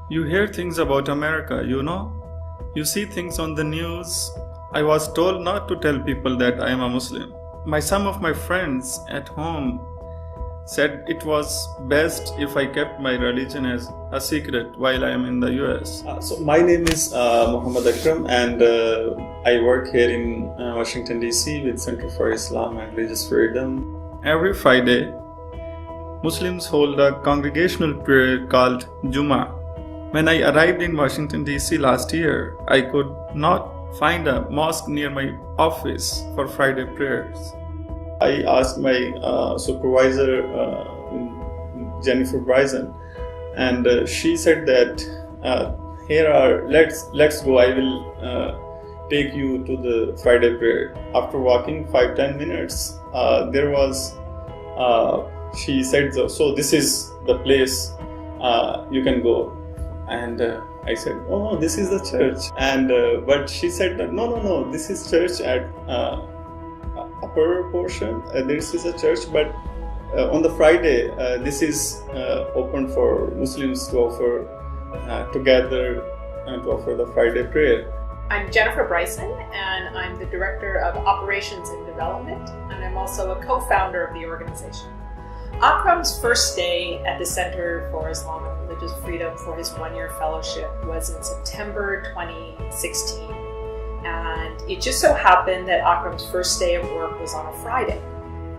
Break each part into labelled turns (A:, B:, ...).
A: You hear things about America, you know? You see things on the news. I was told not to tell people that I am a Muslim. Some of my friends at home said it was best if I kept my religion as a secret while I am in the US.
B: So my name is Muhammad Akram, and I work here in Washington DC with Center for Islam and Religious Freedom.
A: Every Friday, Muslims hold a congregational prayer called Jummah. When I arrived in Washington DC last year, I could not find a mosque near my office for Friday prayers. I asked my supervisor, Jennifer Bryson, and she said that let's go. I will take you to the Friday prayer. After walking 5-10 minutes, she said, so this is the place you can go. And I said, oh, this is the church. And but she said, no, this is church at upper portion. This is a church, but on the Friday, this is open for Muslims to offer together and to offer the Friday prayer.
C: I'm Jennifer Bryson, and I'm the Director of Operations and Development, and I'm also a co-founder of the organization. Akram's first day at the Center for Islamic Religious Freedom for his one-year fellowship was in September 2016. And it just so happened that Akram's first day of work was on a Friday.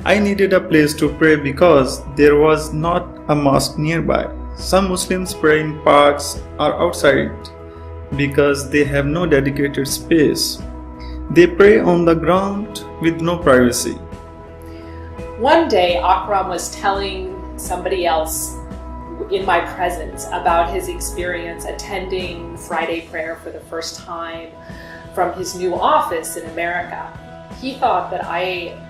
A: I needed a place to pray because there was not a mosque nearby. Some Muslims pray in parks or outside because they have no dedicated space. They pray on the ground with no privacy.
C: One day, Akram was telling somebody else in my presence about his experience attending Friday prayer for the first time from his new office in America. He thought that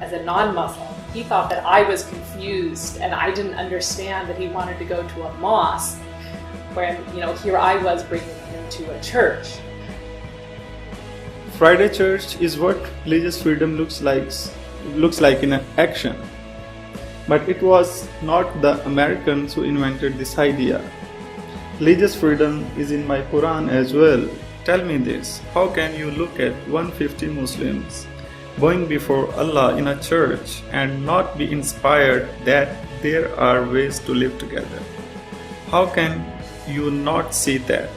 C: as a non-Muslim, he thought that I was confused and I didn't understand that he wanted to go to a mosque when, here I was bringing him to a church.
A: Friday church is what religious freedom looks like in action. But it was not the Americans who invented this idea. Religious freedom is in my Quran as well. Tell me this, how can you look at 150 Muslims going before Allah in a church and not be inspired that there are ways to live together? How can you not see that?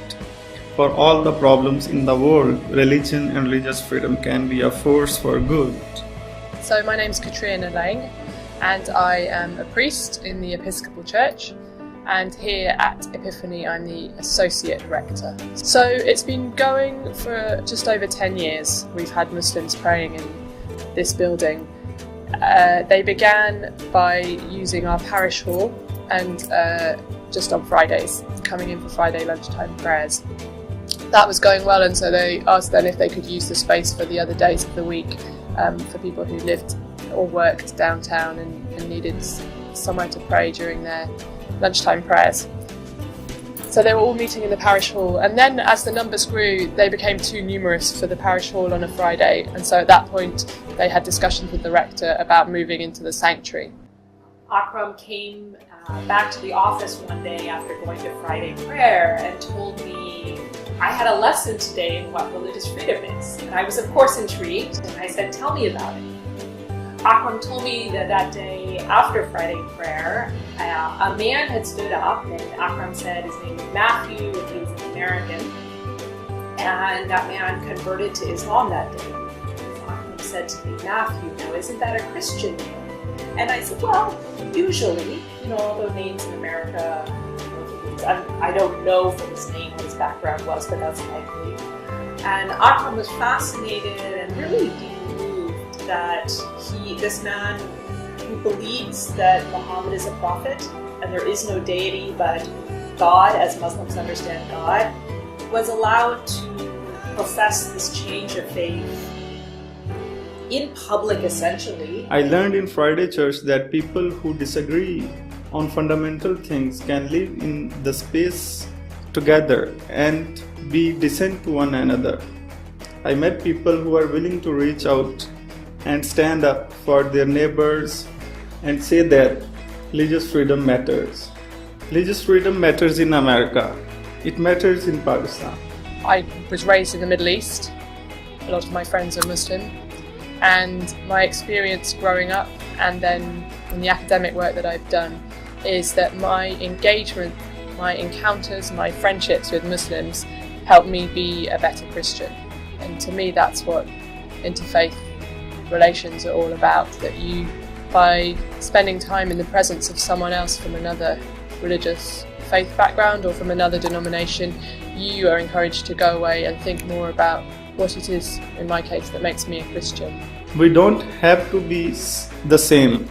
A: For all the problems in the world, religion and religious freedom can be a force for good.
D: So my name's Katrina Lang, and I am a priest in the Episcopal Church, and here at Epiphany I'm the Associate Rector. So it's been going for just over 10 years. We've had Muslims praying in this building. They began by using our parish hall and just on Fridays, coming in for Friday lunchtime prayers. That was going well, and so they asked then if they could use the space for the other days of the week for people who lived or worked downtown and needed somewhere to pray during their lunchtime prayers. So they were all meeting in the parish hall, and then as the numbers grew, they became too numerous for the parish hall on a Friday, and so at that point they had discussions with the rector about moving into the sanctuary.
C: Akram came back to the office one day after going to Friday prayer and told me I had a lesson today in what religious freedom is. And I was of course intrigued, and I said, tell me about it. Akram told me that day after Friday prayer, a man had stood up, and Akram said his name was Matthew, and he was an American, and that man converted to Islam that day. Akram said to me, Matthew, now isn't that a Christian name? And I said, well, usually, although names in America, I don't know from his name what his background was, but that's likely. And Akram was fascinated and really deeply moved that this man who believes that Muhammad is a prophet and there is no deity but God, as Muslims understand God, was allowed to profess this change of faith in public, essentially.
A: I learned in Friday church that people who disagree on fundamental things can live in the space together and be decent to one another. I met people who are willing to reach out and stand up for their neighbors and say that religious freedom matters. Religious freedom matters in America. It matters in Pakistan.
D: I was raised in the Middle East. A lot of my friends are Muslim, and my experience growing up and then in the academic work that I've done is that my engagement, my encounters, my friendships with Muslims help me be a better Christian. And to me that's what interfaith relations are all about, that you, by spending time in the presence of someone else from another religious faith background or from another denomination, you are encouraged to go away and think more about what it is, in my case, that makes me a Christian.
A: We don't have to be the same.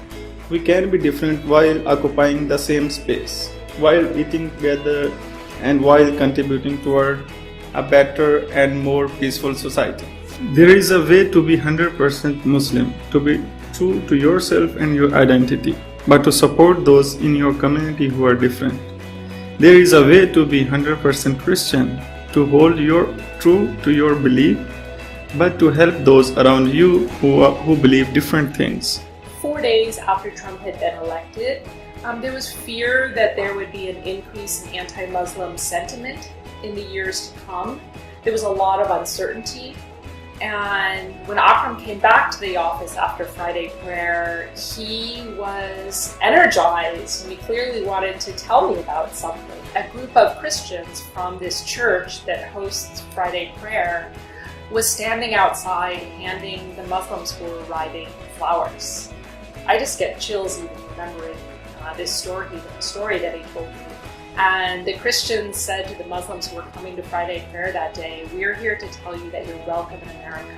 A: We can be different while occupying the same space, while eating together, and while contributing toward a better and more peaceful society. There is a way to be 100% Muslim, to be true to yourself and your identity, but to support those in your community who are different. There is a way to be 100% Christian, to hold true to your belief, but to help those around you who believe different things.
C: 4 days after Trump had been elected, there was fear that there would be an increase in anti-Muslim sentiment in the years to come. There was a lot of uncertainty. And when Akram came back to the office after Friday prayer, he was energized and he clearly wanted to tell me about something. A group of Christians from this church that hosts Friday prayer was standing outside handing the Muslims who were arriving flowers. I just get chills even remembering this story, the story that he told me. And the Christians said to the Muslims who were coming to Friday prayer that day, "We're here to tell you that you're welcome in America."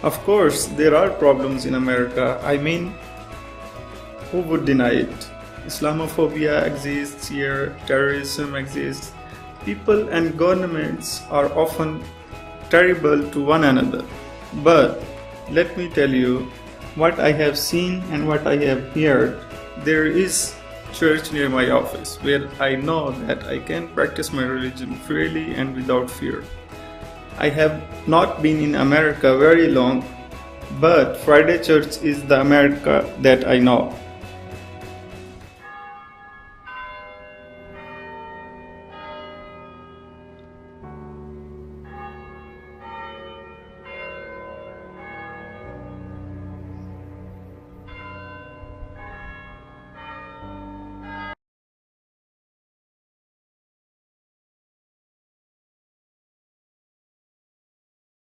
A: Of course, there are problems in America. I mean, who would deny it? Islamophobia exists here, terrorism exists. People and governments are often terrible to one another. But let me tell you what I have seen and what I have heard. There is church near my office where I know that I can practice my religion freely and without fear. I have not been in America very long, but Friday Church is the America that I know.